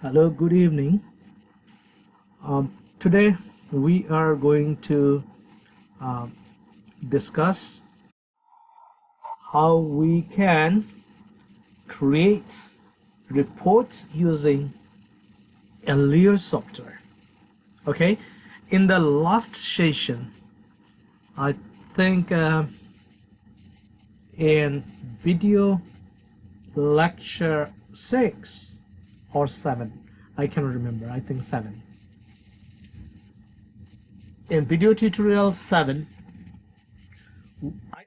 Hello, good evening. Today we are going to discuss how we can create reports using Allure software. Okay, in the last session, I think in video lecture 6 or 7, I can remember, I think 7. In video tutorial 7,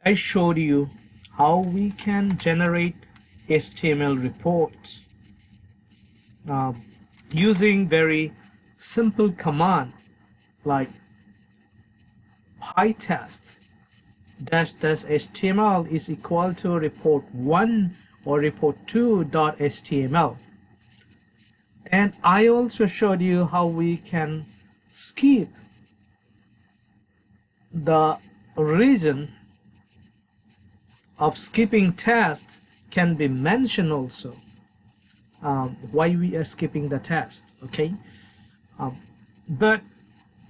I showed you how we can generate HTML reports using very simple command like Pytest -HTML is equal to report1 or report2.html. And I also showed you how we can skip the reason of skipping tests can be mentioned also, why we are skipping the test. Okay, but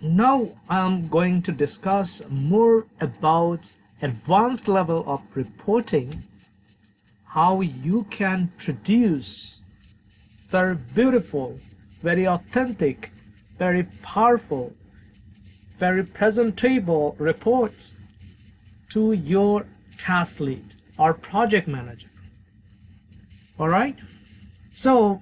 now I'm going to discuss more about advanced level of reporting, how you can produce very beautiful, very authentic, very powerful, very presentable reports to your task lead or project manager. All right, so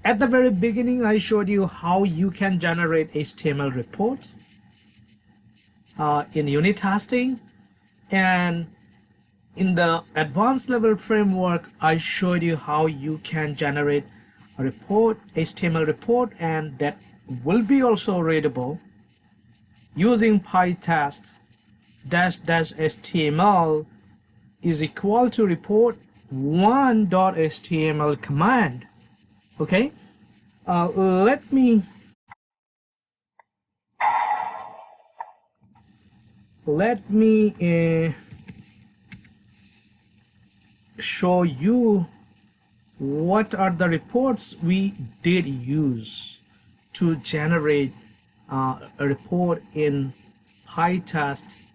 at the very beginning I showed you how you can generate HTML report in unit testing, and in the advanced level framework I showed you how you can generate a report, HTML report, and that will be also readable using Pytest -HTML is equal to report1.html command. Okay, let me show you what are the reports we did use to generate a report in Pytest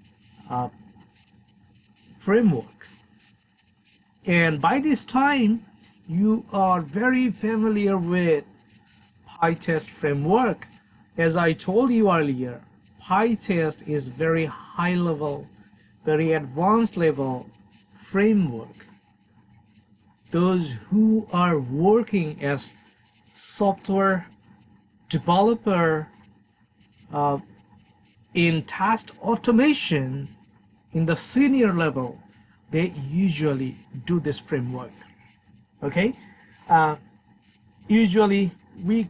framework. And by this time you are very familiar with Pytest framework. As I told you earlier, Pytest is very high level, very advanced level framework. Those who are working as software developer in test automation in the senior level, they usually do this framework. Okay, usually we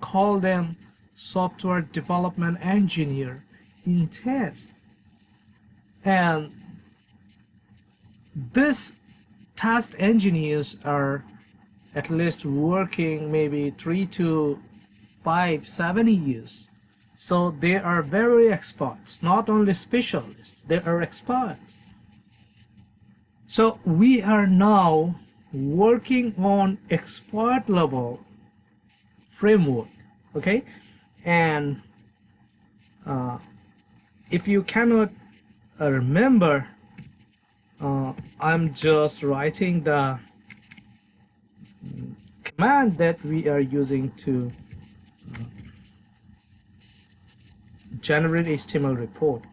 call them software development engineer in test, and this test engineers are at least working maybe 3 to 5, 7 years. So they are very experts, not only specialists, they are experts. So we are now working on expert level framework. Okay, and if you cannot remember, I'm just writing the command that we are using to generate HTML report,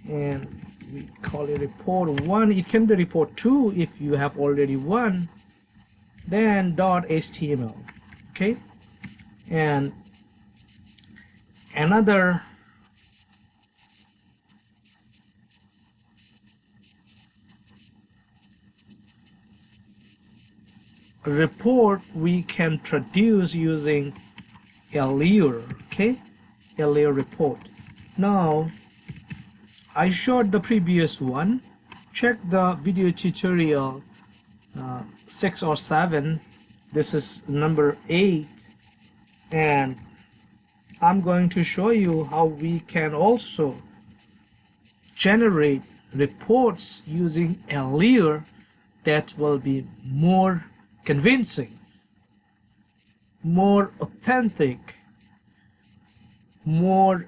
and we call it report1. It can be report2 if you have already one, then .html. Okay, and another report we can produce using Allure. Okay, Allure report. Now I showed the previous one. Check the video tutorial 6 or 7. This is number 8, and I'm going to show you how we can also generate reports using Allure that will be more convincing, more authentic, more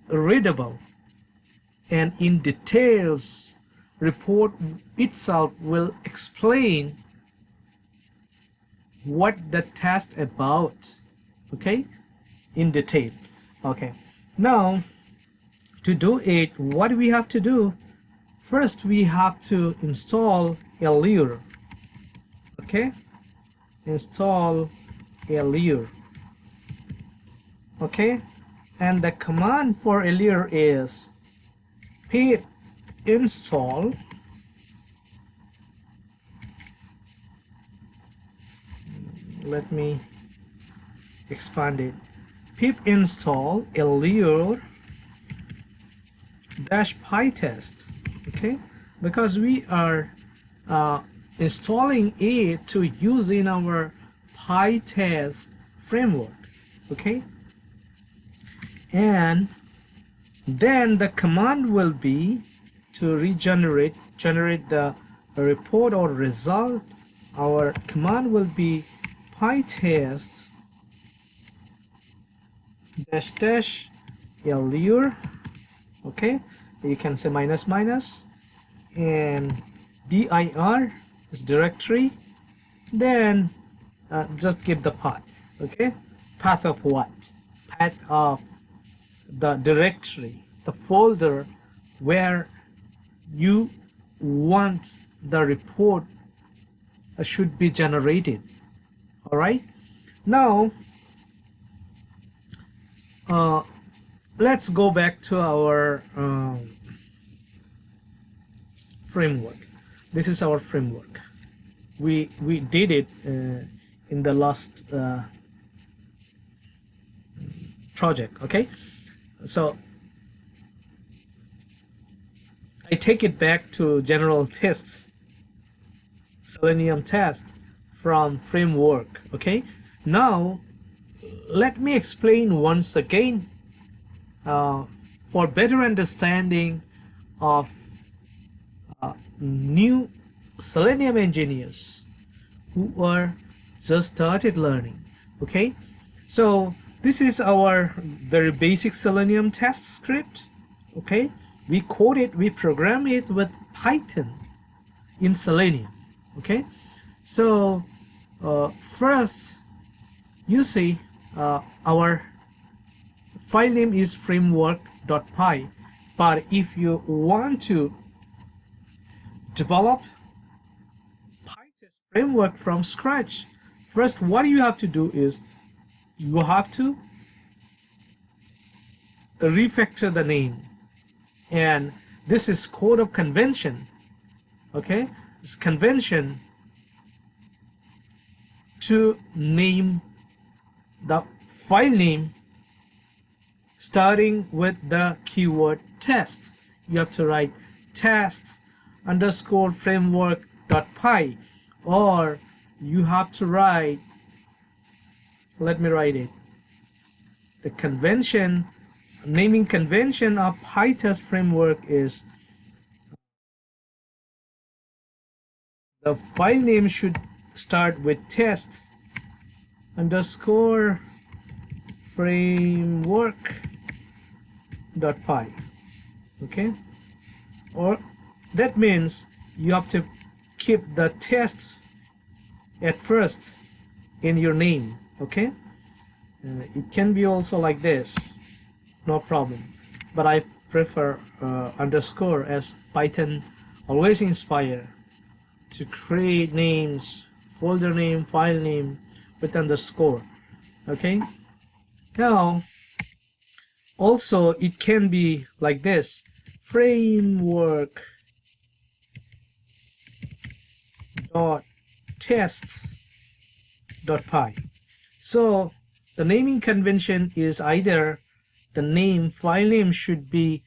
readable, and in details report itself will explain what the test about, okay, in detail. Okay, now to do it, what we have to do, first we have to install Allure. Okay, install Allure. Okay, and the command for Allure is pip install let me expand it, pip install Allure dash Pytest. Okay, because we are installing it to use in our Pytest framework. Okay, and then the command will be to generate the report or result. Our command will be Pytest dash Allure. Okay, you can say minus minus, and dir is directory, then just give the path. Okay, path of what? Path of the directory, the folder where you want the report should be generated. All right, now let's go back to our framework. This is our framework. We did it in the last project. Okay, so I take it back to general tests, Selenium test from framework. Okay, now let me explain once again for better understanding of new Selenium engineers who are just started learning. Okay, so this is our very basic Selenium test script. Okay, we code it, we program it with Python in Selenium. Okay, so first you see our file name is framework.py, but if you want to develop Pytest framework from scratch, first what you have to do is you have to refactor the name, and this is code of convention. Okay, it's convention to name the file name starting with the keyword test. You have to write test underscore framework.py, or you have to write, let me write it, the convention, naming convention of Pytest framework is the file name should start with test underscore framework.py. Okay, or that means you have to keep the test at first in your name. Okay, it can be also like this, no problem, but I prefer underscore, as Python always inspire to create names, folder name, file name with underscore. Okay, now also it can be like this, framework dot test dot py. So the naming convention is either the name, file name should be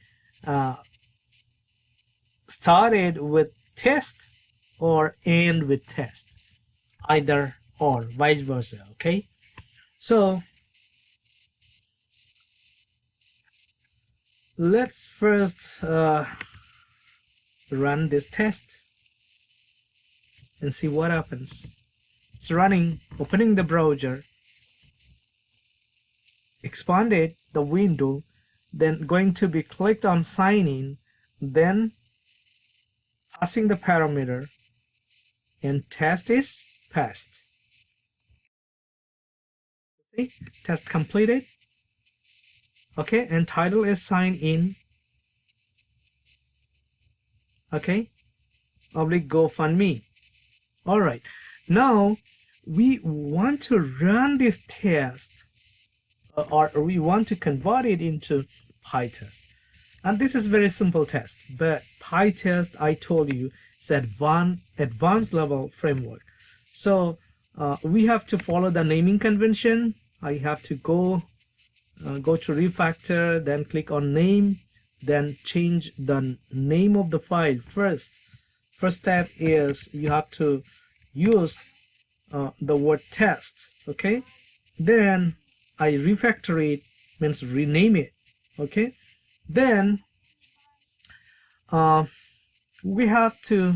started with test or end with test, either or, vice versa. Okay, so let's first run this test and see what happens. It's running, opening the browser, expanded the window, then going to be clicked on sign in, then passing the parameter, and test is passed. See, test completed. Okay, and title is sign in. Okay, oblique GoFundMe. All right, now we want to run this test, or we want to convert it into Pytest. And this is very simple test, but Pytest, I told you, is advanced level framework. So we have to follow the naming convention. I have to go to refactor, then click on name, then change the name of the file first. First step is you have to use the word test. Okay, then I refactor it, means rename it. Okay, then we have to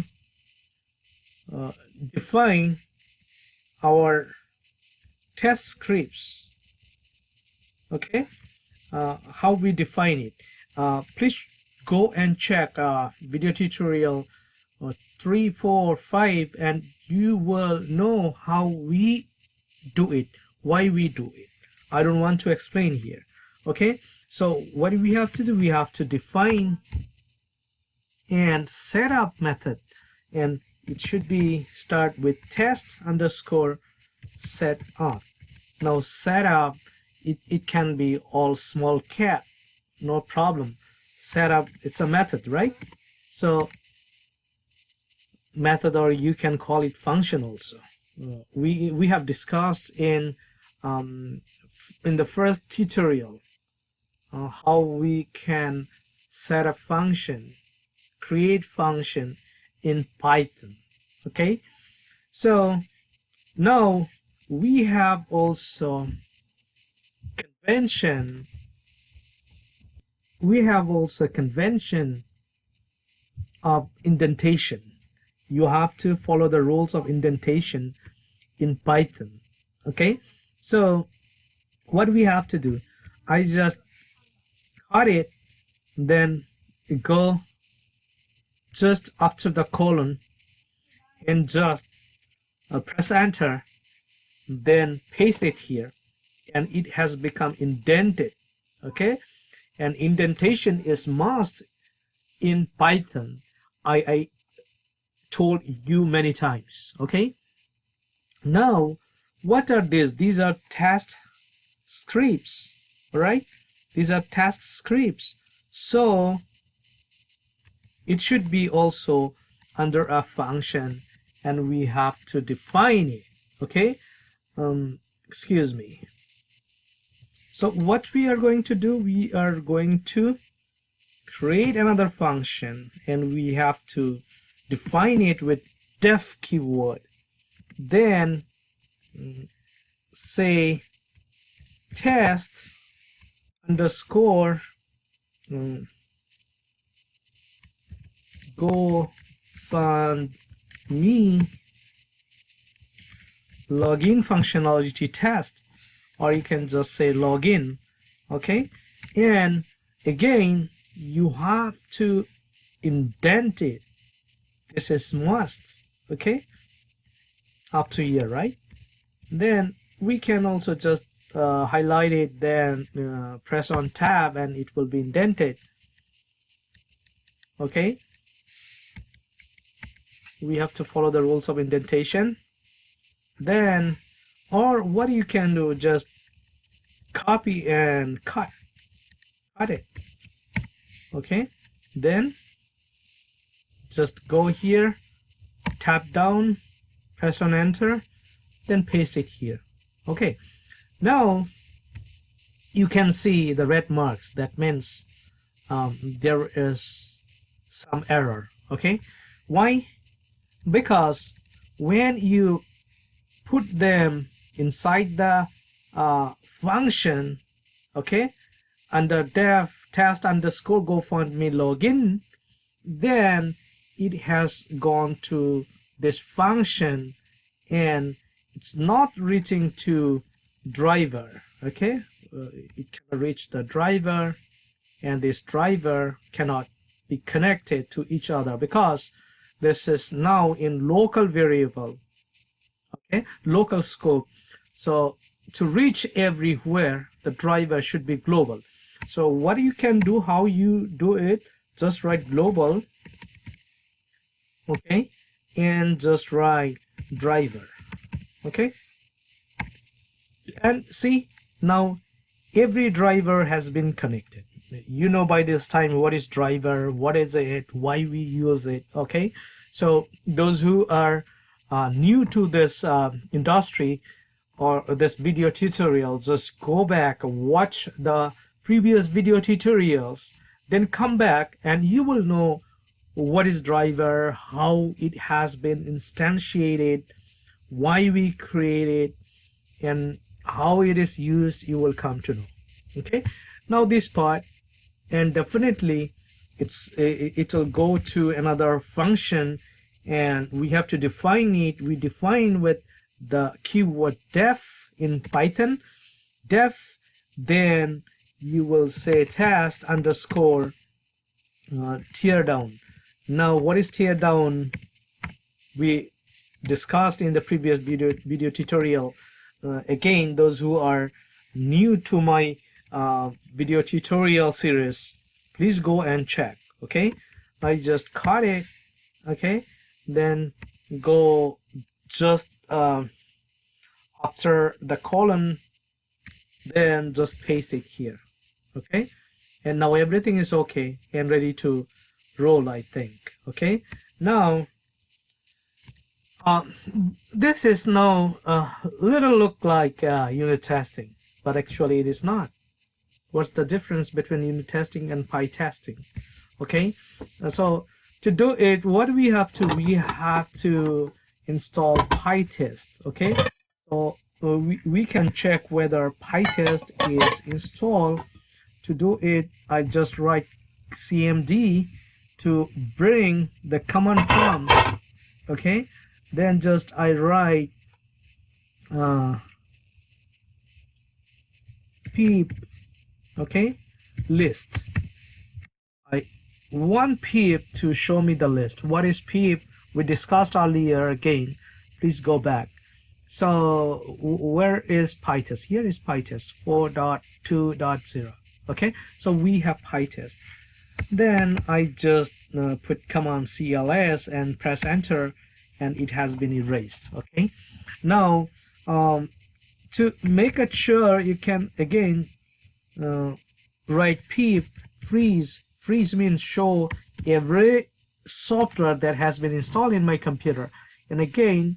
define our test scripts. Okay, how we define it. Please go and check video tutorial 3, 4, 5, and you will know how we do it, why we do it. I don't want to explain here. Okay, so what do we have to do? We have to define and set up method, and it should be start with test underscore set up. Now set up, it can be all small cap, no problem. Set up, it's a method, right? So method, or you can call it function also. We have discussed in the first tutorial how we can set a function, create function in Python. Okay, so now we have also convention. We have also convention of indentation. You have to follow the rules of indentation in Python. Okay, so what we have to do, I just cut it, then go just after the colon and just press enter, then paste it here, and it has become indented. Okay, and indentation is must in Python. I told you many times. Okay, now what are these? These are test scripts. All right, these are test scripts, so it should be also under a function, and we have to define it. Okay, excuse me. So what we are going to do, we are going to create another function, and we have to define it with def keyword, then say test underscore GoFundMe login functionality test, or you can just say login. Okay, and again you have to indent it. This is must. Okay, up to here, right? Then we can also just highlight it, then press on tab, and it will be indented. Okay, we have to follow the rules of indentation. Then, or what you can do, just copy and cut it. Okay, then just go here, tap down, press on enter, then paste it here. Okay, now you can see the red marks. That means there is some error. Okay, why? Because when you put them inside the function, okay, under def test underscore GoFundMe login, then it has gone to this function and it's not reaching to driver. Okay, it cannot reach the driver, and this driver cannot be connected to each other because this is now in local variable, okay, local scope. So to reach everywhere, the driver should be global. So what you can do, how you do it, just write global, okay, and just write driver, okay, and see, now every driver has been connected. You know by this time what is driver, what is it, why we use it, okay? So those who are new to this industry or this video tutorial, just go back, watch the previous video tutorials, then come back and you will know what is driver, how it has been instantiated, why we created, and how it is used. You will come to know. Okay, now this part, and definitely it will go to another function and we have to define it. We define with the keyword def in Python, def, then you will say test underscore tear down. Now what is tear down? We discussed in the previous video tutorial. Again, those who are new to my video tutorial series, please go and check. Okay, I just cut it, okay, then go just after the colon, then just paste it here. Okay, and now everything is okay and ready to roll, I think. Okay, now this is now little look like unit testing, but actually it is not. What's the difference between unit testing and PyTesting? Okay, so to do it, what we have to install Pytest. Okay, so we can check whether Pytest is installed. To do it, I just write cmd to bring the command prompt. Okay, then just I write pip, okay, list. I want pip to show me the list. What is pip? We discussed earlier. Again, please go back. So where is Pytest? Here is Pytest 4.2.0. okay, so we have Pytest. Then I just put command cls and press enter, and it has been erased. Okay, now to make it sure, you can again write pip freeze. Freeze means show every software that has been installed in my computer, and again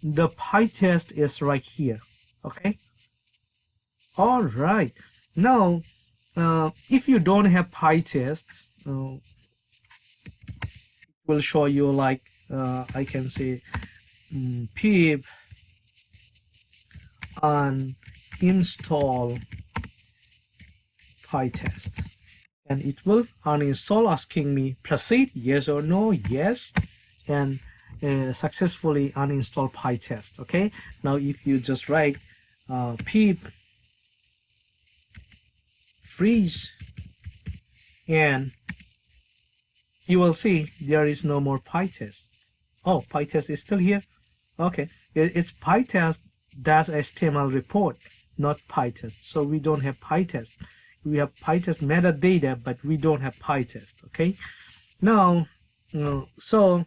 the Pytest is right here. Okay, all right, now if you don't have Pytest, it will show you like I can say pip uninstall Pytest, and it will uninstall, asking me proceed, yes or no, yes, and successfully uninstall Pytest. Okay, now if you just write pip freeze, and you will see there is no more Pytest. Oh, Pytest is still here. Okay, it's Pytest-HTML report, not Pytest. So we don't have Pytest. We have Pytest metadata, but we don't have Pytest. Okay, now so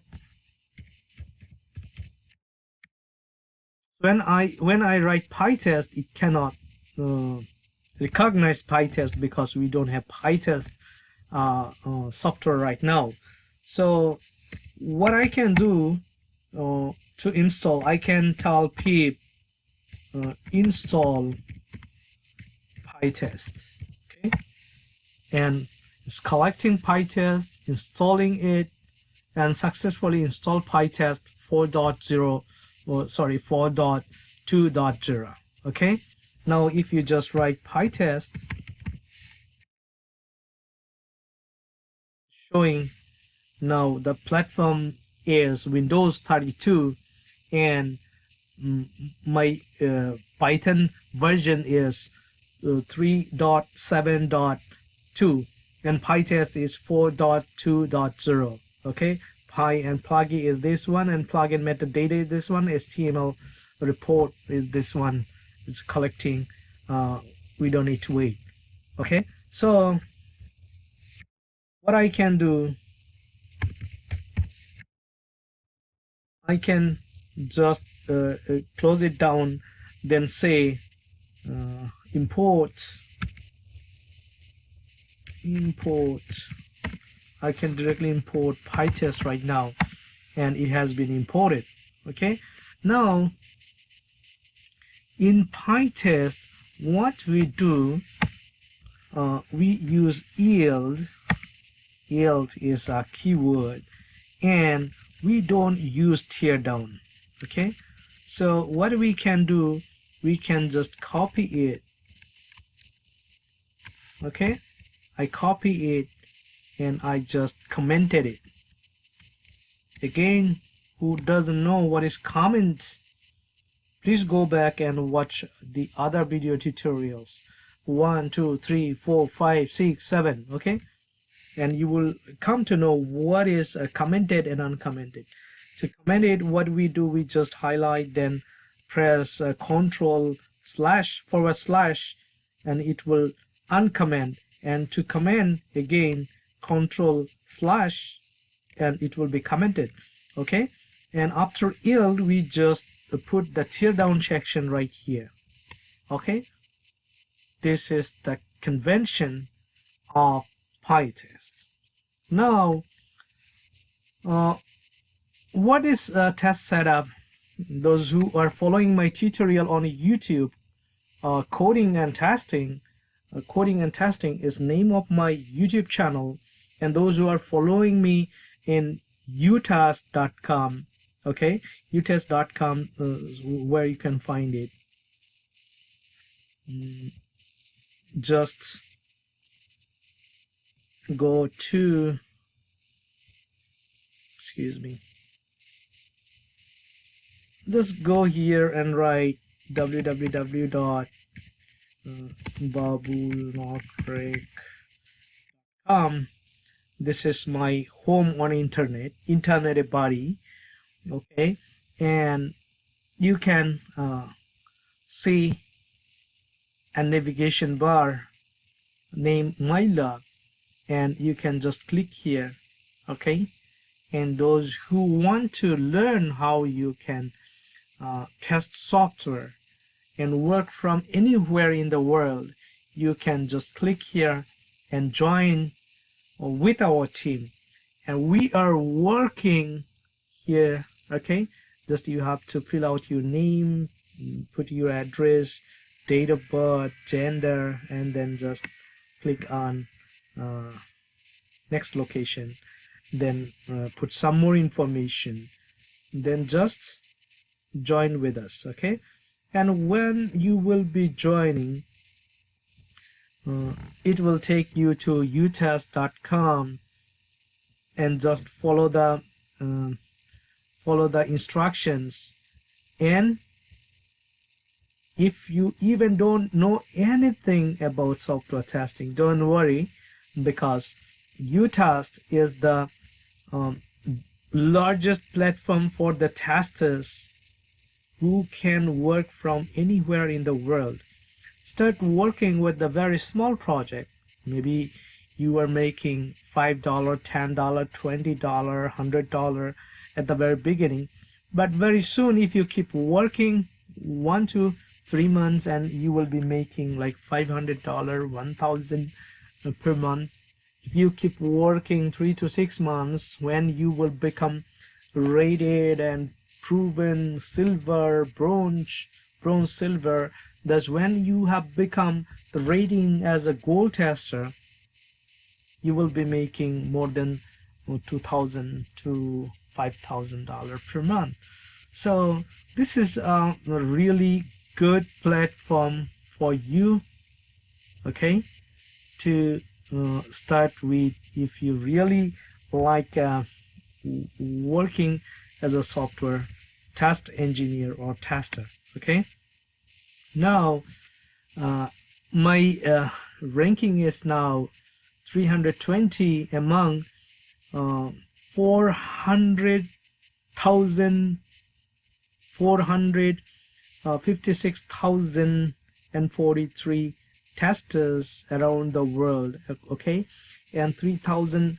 when I write Pytest, it cannot recognize Pytest because we don't have Pytest software right now. So what I can do to install, I can tell pip install Pytest. Okay, and it's collecting Pytest, installing it, and successfully install Pytest 4.0, sorry, 4.2.0. okay, now if you just write Pytest, showing Now the platform is Windows 32, and my Python version is 3.7.2, and Pytest is 4.2.0. Okay, Py and plugin is this one, and plugin metadata is this one. HTML report is this one. It's collecting. We don't need to wait. Okay, so what I can do, I can just close it down, then say import. I can directly import Pytest right now, and it has been imported. Okay, now in Pytest, what we do, we use yield. Yield is a keyword, and we don't use teardown. Okay, so what we can do, we can just copy it. Okay, I copy it and I just commented it. Again, who doesn't know what is comment, please go back and watch the other video tutorials, 1 2 3 4 5 6 7. Okay, and you will come to know what is commented and uncommented. To comment it, what we do, we just highlight, then press Ctrl / and it will uncomment, and to comment again Ctrl / and it will be commented. Okay, and after yield we just put the teardown section right here. Okay, this is the convention of Pytest. Now what is test setup? Those who are following my tutorial on YouTube, coding and testing is name of my YouTube channel, and those who are following me in Pytest.com, okay, Pytest.com is where you can find it. Just go to, excuse me, just go here and write www.babulnotrek.com. This is my home on internet body. Okay, and you can see a navigation bar named My Log, and you can just click here. Okay, and those who want to learn how you can test software and work from anywhere in the world, you can just click here and join with our team. And we are working here. Okay, just you have to fill out your name, put your address, date of birth, gender, and then just click on next location, then put some more information, then just join with us. Okay, and when you will be joining, it will take you to utest.com, and just follow the instructions. And if you even don't know anything about software testing, don't worry, because Pytest is the largest platform for the testers who can work from anywhere in the world. Start working with a very small project. Maybe you are making $5, $10, $20, $100 at the very beginning, but very soon, if you keep working 1 to 3 months, and you will be making like $500, $1,000 per month. If you keep working 3 to 6 months, when you will become rated and proven silver, bronze, silver, that's when you have become the rating as a gold tester. You will be making more than $2,000 to $5,000 per month. So this is a really good platform for you, okay, to start with. If you really like working as a software test engineer or tester. Okay, now my ranking is now 320 among 456,043 testers around the world. Okay, and 3,000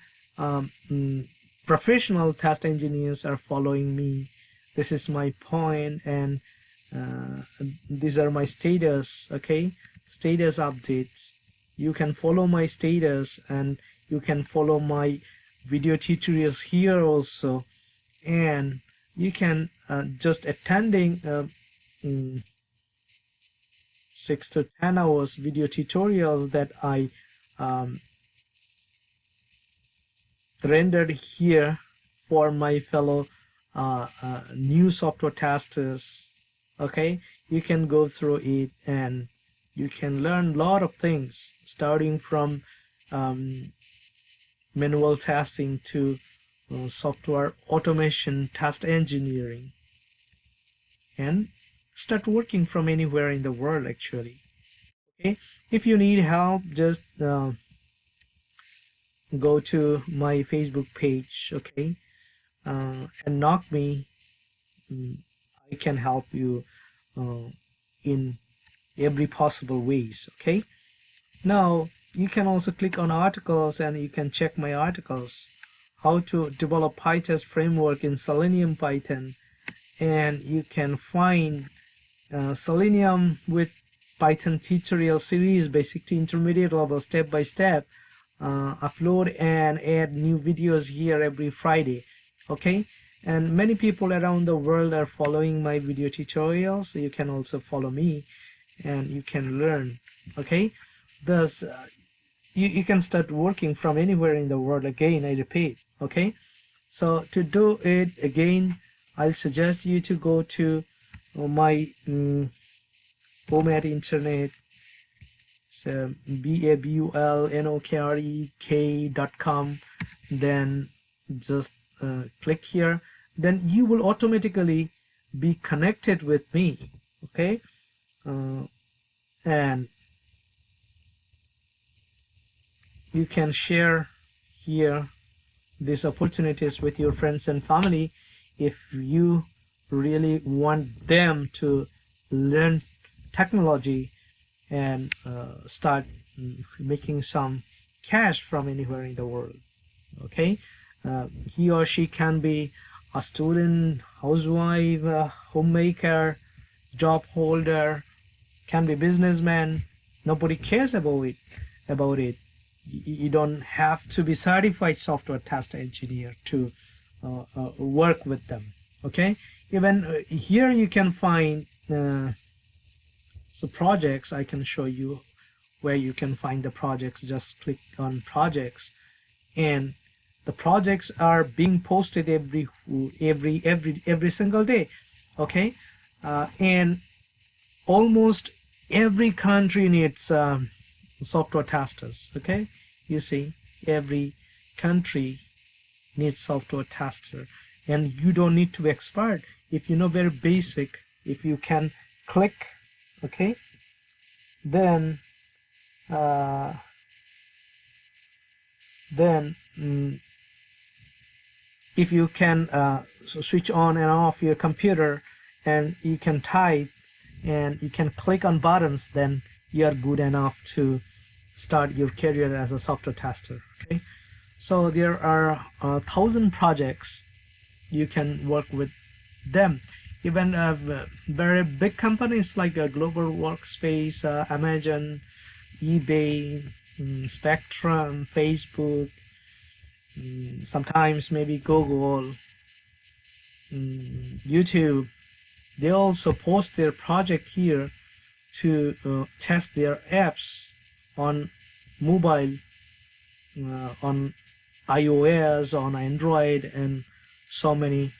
professional test engineers are following me. This is my point, and these are my status. Okay, status updates. You can follow my status, and you can follow my video tutorials here also, and you can just attending 6 to 10 hours video tutorials that I rendered here for my fellow new software testers. Okay, you can go through it and you can learn a lot of things, starting from manual testing to software automation, test engineering, and start working from anywhere in the world actually. Okay, if you need help, just go to my Facebook page, okay, and knock me. I can help you in every possible ways. Okay, now you can also click on articles and you can check my articles, how to develop Pytest framework in Selenium Python, and you can find Selenium with Python tutorial series, basic to intermediate level, step by step. Upload and add new videos here every Friday. Okay, and many people around the world are following my video tutorials, so you can also follow me and you can learn. Okay, thus you can start working from anywhere in the world. Again, I repeat. Okay, so to do it again, I'll suggest you to go to my home at internet. So BABULNOKREK.com, then just click here, then you will automatically be connected with me. Okay, and you can share here these opportunities with your friends and family if you really want them to learn technology and start making some cash from anywhere in the world. Okay, he or she can be a student, housewife, homemaker, job holder, can be businessman. Nobody cares about it. You don't have to be certified software test engineer to work with them. Okay, even here you can find so projects. I can show you where you can find the projects. Just click on projects, and the projects are being posted every single day. Okay, and almost every country needs software testers. Okay, you see, every country needs software tester, and you don't need to be expert. If you know very basic, if you can click, okay, then if you can switch on and off your computer, and you can type and you can click on buttons, then you are good enough to start your career as a software tester. Okay, so there are 1,000 projects. You can work with them. Even very big companies like Global Workspace, Amazon, eBay, Spectrum, Facebook, sometimes maybe Google, YouTube, they also post their project here to test their apps on mobile, on iOS, on Android, and so many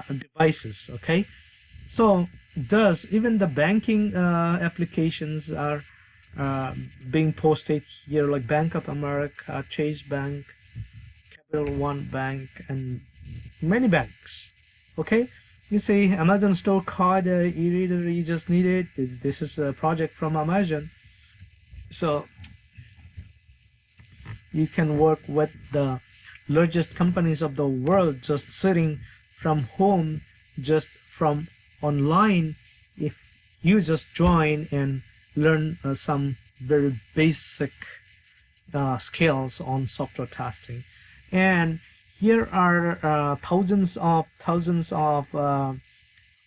devices. Okay, so thus even the banking applications are being posted here, like Bank of America, Chase Bank, Capital One Bank, and many banks. Okay, you see Amazon store card e-reader, you just need it. This is a project from Amazon, so you can work with the largest companies of the world just sitting from home, just from online, if you just join and learn some very basic skills on software testing. And here are thousands of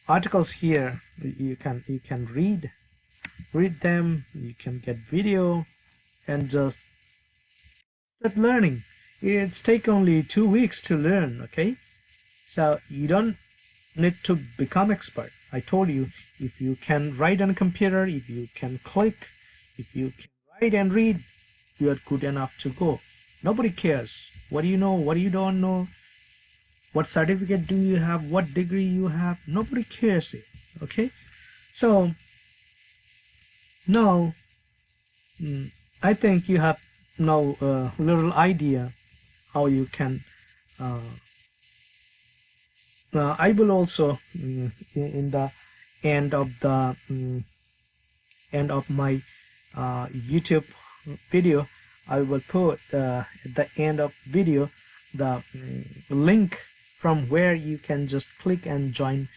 articles here. You can read them. You can get video and just start learning. It's take only 2 weeks to learn. Okay, so you don't need to become expert. I told you, if you can write on a computer, if you can click, if you can write and read, you are good enough to go. Nobody cares what do you know, what you don't know, what certificate do you have, what degree you have. Nobody cares it. Okay, so now I think you have now a little idea how you can I will also in the end of my YouTube video, I will put at the end of video the link from where you can just click and join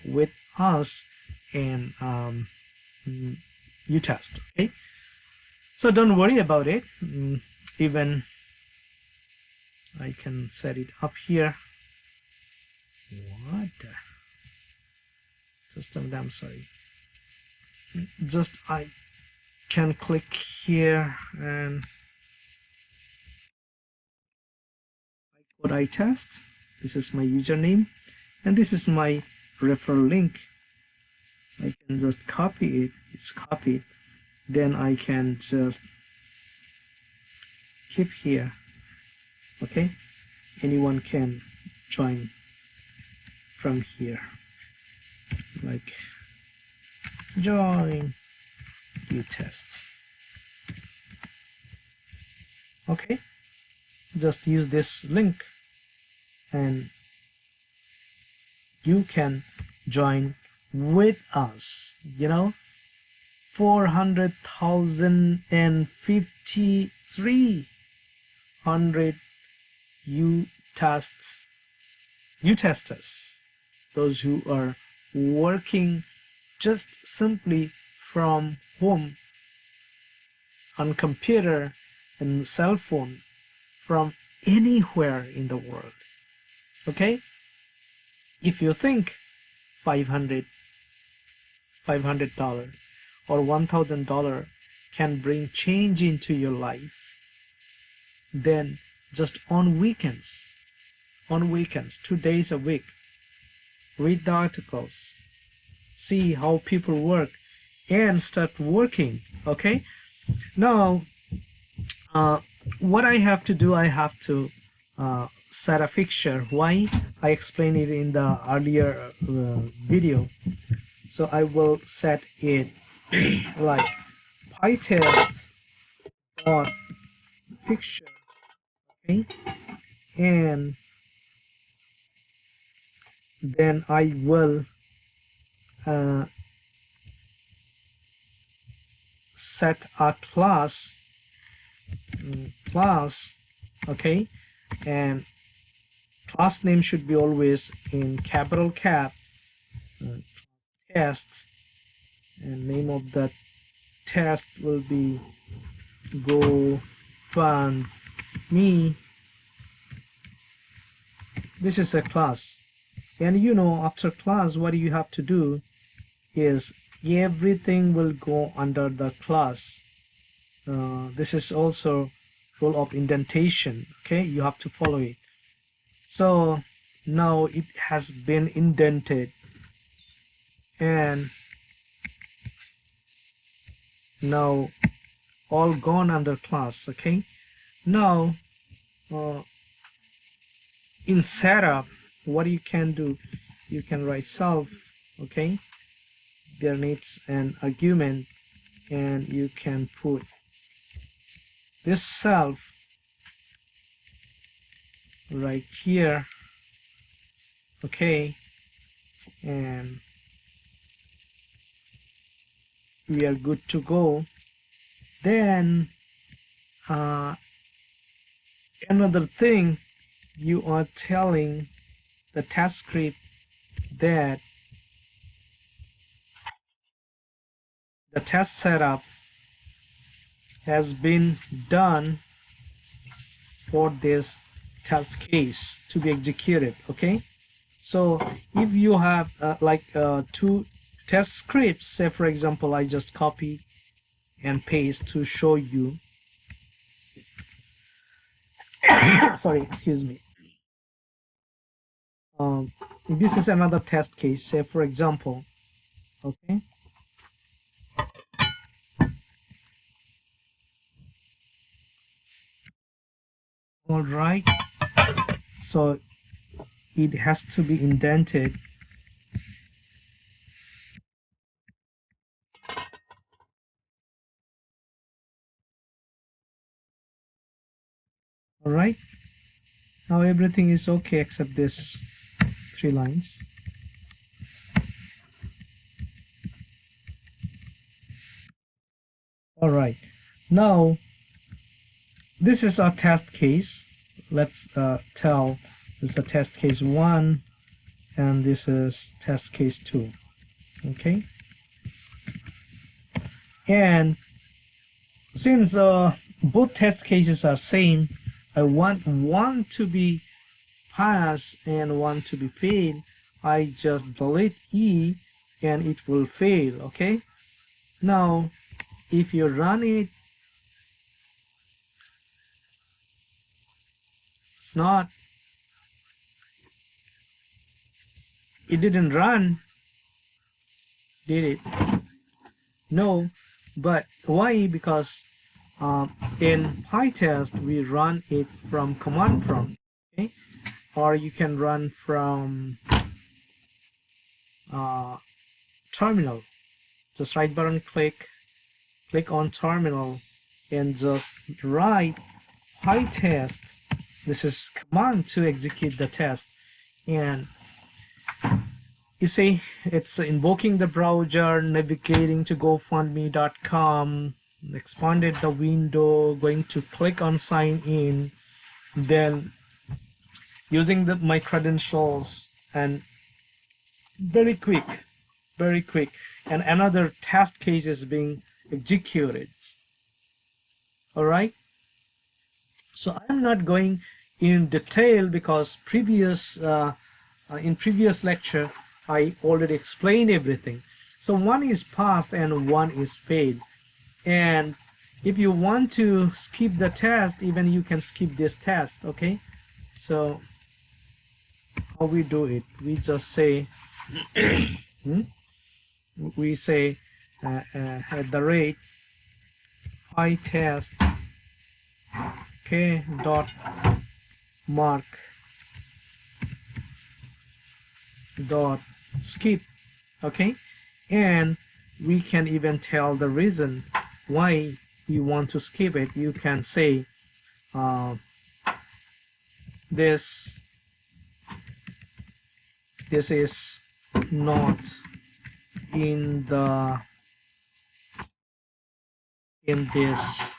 with us and Pytest. Okay, so don't worry about it. Even I can set it up here. What system? I'm sorry. Just I can click here and Pytest. This is my username and this is my referral link. I can just copy it. It's copied. Then I can just keep here. Okay, anyone can join from here, like join Pytest. Okay, just use this link and you can join with us. 400,053 testers, those who are working just simply from home on computer and cell phone from anywhere in the world. Okay, if you think $500 or $1,000 can bring change into your life, then just on weekends, 2 days a week, read the articles, see how people work and start working. Okay, now what I have to do, I have to set a fixture. Why? I explained it in the earlier video. So I will set it like Pytest fixture. Okay, and then I will set a class, okay, and class name should be always in capital cap, test, and name of the test will be Go Fund Me. This is a class, and after class what you have to do is everything will go under the class. This is also rule of indentation. Okay, you have to follow it. So now it has been indented and now all gone under class. Okay, now in setup, what you can do, you can write self. Okay, there needs an argument, and you can put this self right here, okay, and we are good to go. Then another thing, you are telling the test script that the test setup has been done for this test case to be executed. Okay, so if you have two test scripts, say for example I just copy and paste to show you sorry, excuse me. This is another test case, say for example, okay, all right, so it has to be indented. All right, now everything is okay except this 3 lines. All right, now this is our test case. Let's tell this is a test case 1 and this is test case 2. Okay, and since both test cases are same, I want one to be pass and one to be fail. I just delete E and it will fail. Okay, now if you run it, it's not, it didn't run, did it? No. But why? Because in Pytest we run it from command prompt, okay, or you can run from terminal. Just right button click on terminal and just write Pytest. This is command to execute the test, and you see it's invoking the browser, navigating to gofundme.com, expanded the window, going to click on sign in, then using my credentials, and very quick, and another test case is being executed. All right, so I'm not going in detail because in previous lecture I already explained everything. So one is passed and one is failed, and if you want to skip the test, even you can skip this test. Okay, so how we do it, we just say we say at the rate Pytest, okay, dot mark dot skip. Okay, and we can even tell the reason why you want to skip it. You can say this is not in this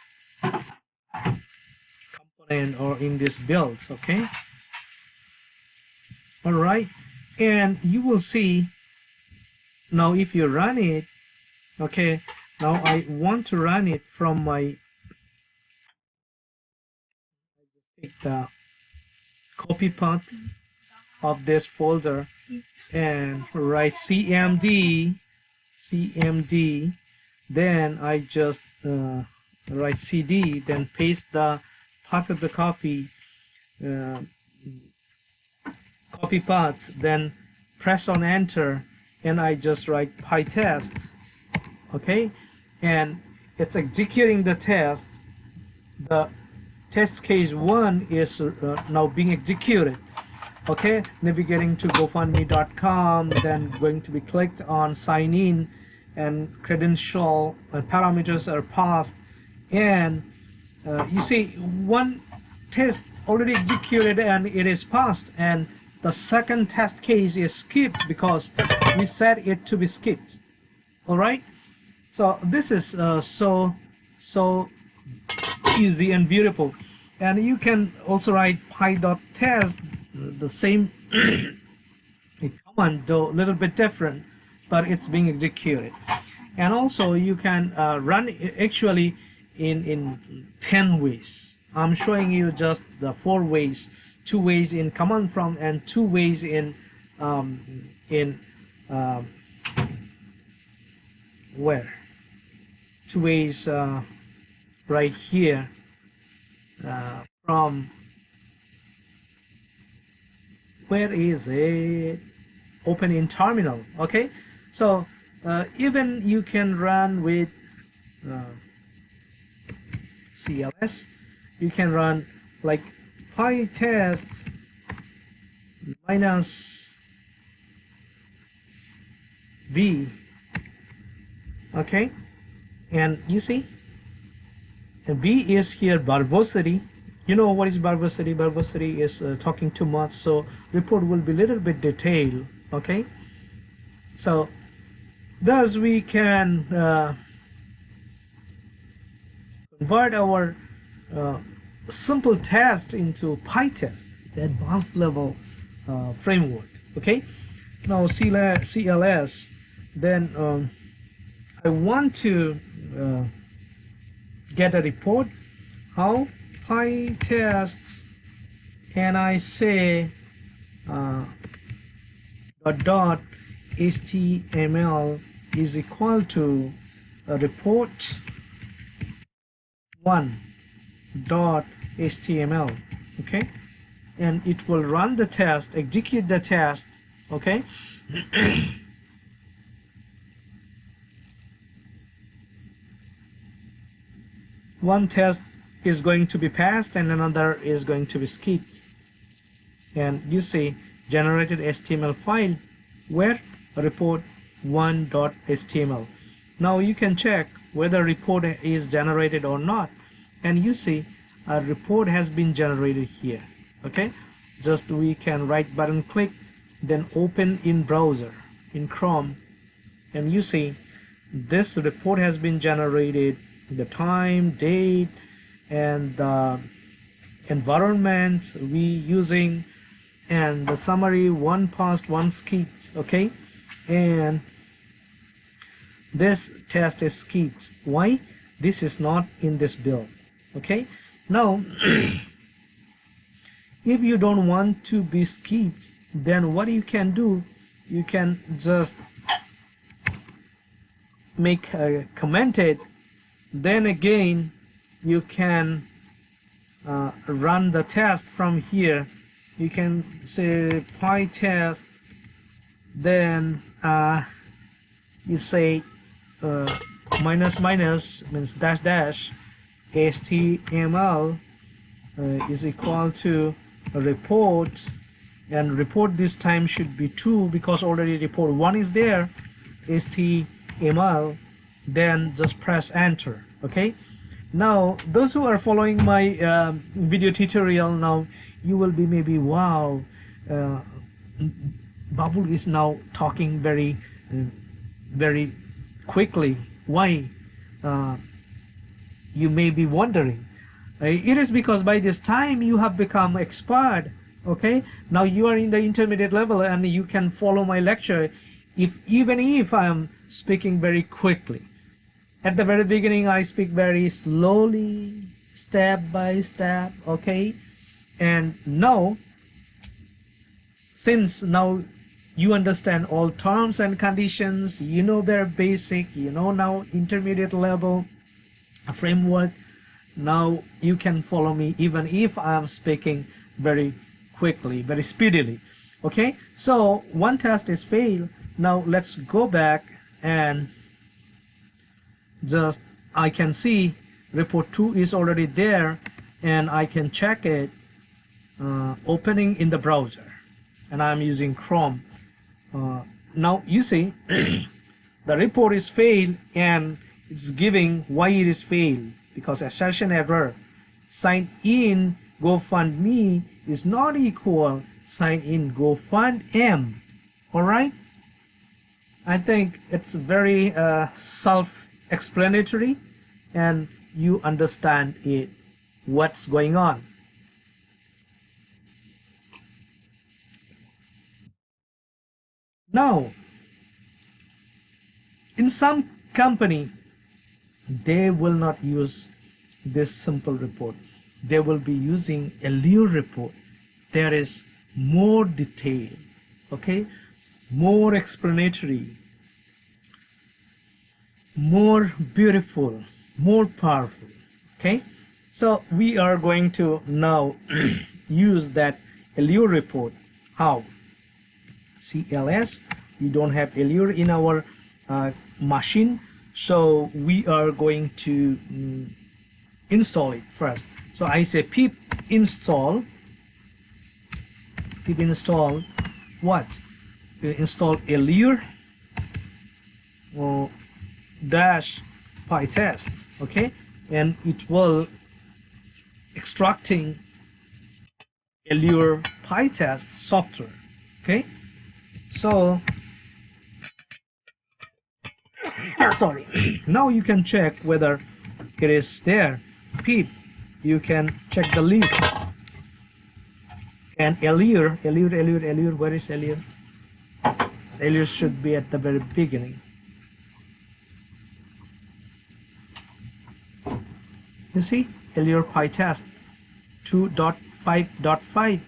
component or in this builds. Okay, all right, and you will see now if you run it. Okay, now I want to run it from my, I just take the copy path of this folder and write cmd, then I just write cd, then paste the path of the copy path, then press on enter, and I just write Pytest. Okay, and it's executing the test. The test case 1 is now being executed. Okay, navigating to gofundme.com, then going to be clicked on sign in, and credential and parameters are passed, and you see one test already executed and it is passed, and the second test case is skipped because we set it to be skipped. All right, so this is so easy and beautiful. And you can also write py.test, the same command, though a little bit different, but it's being executed. And also you can run actually in 10 ways. I'm showing you just the 4 ways, 2 ways in command prompt and 2 ways in where 2 ways right here from where is it, open in terminal. Okay, so even you can run with CLS, you can run like Pytest minus v. Okay, and you see v is here verbosity. You know what is verbosity? Verbosity is talking too much, so report will be a little bit detailed. Okay, so thus we can convert our simple test into Pytest, the advanced level framework. Okay, now CLS, then I want to get a report. How? Pytest, and I say dot HTML is equal to a report 1.html. Okay, and it will run the test, execute the test. Okay. One test is going to be passed and another is going to be skipped, and you see generated HTML file where report 1.html. now you can check whether report is generated or not, and you see a report has been generated here. Okay, just we can right button click, then open in browser in Chrome, and you see this report has been generated, the time, date, and the environment we using, and the summary, one passed, one skipped. Okay, and this test is skipped. Why? This is not in this build. Okay, now if you don't want to be skipped, then what you can do, you can just make a commented, then again you can run the test from here. You can say Pytest, then you say minus minus means dash dash HTML is equal to a report, and report this time should be 2 because already report 1 is there, HTML, then just press enter. Okay, now those who are following my video tutorial, now you will be maybe, wow, Babu is now talking very quickly. Why? You may be wondering. It is because by this time you have become expert. Okay, now you are in the intermediate level and you can follow my lecture even if I am speaking very quickly. At the very beginning I speak very slowly, step by step. Okay, and now since now you understand all terms and conditions, you know their basic, you know now intermediate level framework, now you can follow me even if I am speaking very quickly, very speedily. Okay, so one test is failed. Now let's go back and just I can see report 2 is already there, and I can check it opening in the browser, and I'm using Chrome. Now you see the report is failed, and it's giving why it is failed, because assertion error. Sign in GoFundMe is not equal sign in GoFundM. All right, I think it's very self-explanatory, and you understand it, what's going on. Now, in some company, they will not use this simple report. They will be using Allure report. There is more detail, okay, more explanatory, more beautiful, more powerful. Okay, so we are going to now use that Allure report. How? CLS, we don't have Allure in our machine, so we are going to install it first. So I say pip install what? Install Allure dash Pytest, okay, and it will extracting Allure Pytest software. Okay, so sorry, now you can check whether it is there. Pip, you can check the list, and Allure, where is Allure? Allure should be at the very beginning. You see, Allure Pytest 2.5.5,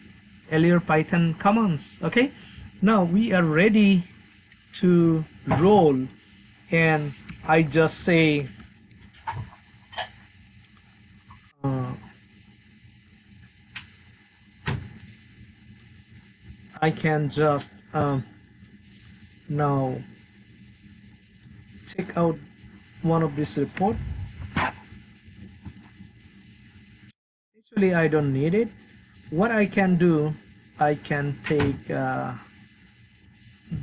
Allure Python commands. Okay, now we are ready to roll, and I just say I can just now take out one of this report. Actually, I don't need it. What I can do, I can take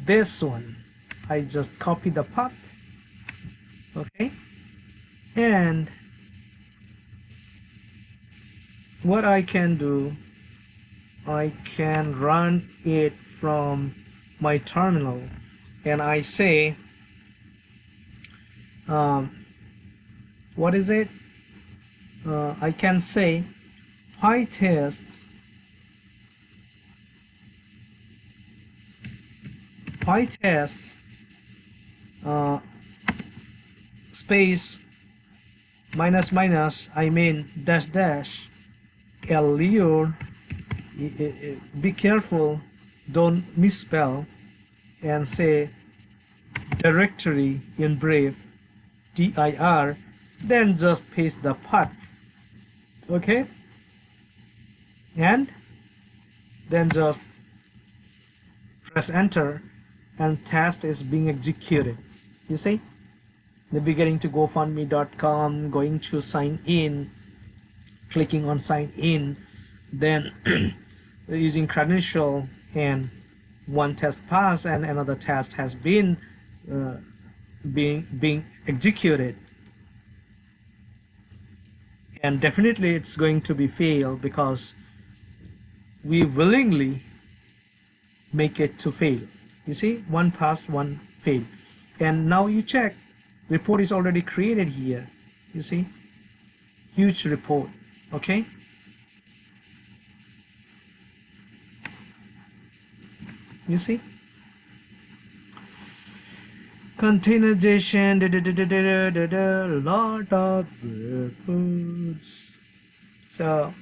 this one. I just copy the path, okay, and what I can do, I can run it from my terminal, and I say what is it? I can say Pytest space minus minus, I mean dash dash Allure. Be careful, don't misspell, and say directory in brief dir, then just paste the path, okay, and then just press enter, and test is being executed. You see, the beginning to GoFundMe.com, going to sign in, clicking on sign in, then using credential, and one test passed and another test has been being executed, and definitely it's going to be fail because we willingly make it to fail. You see, one passed, one failed, and now you check, report is already created here. You see, huge report. Okay, you see, containerization, lot of reports. So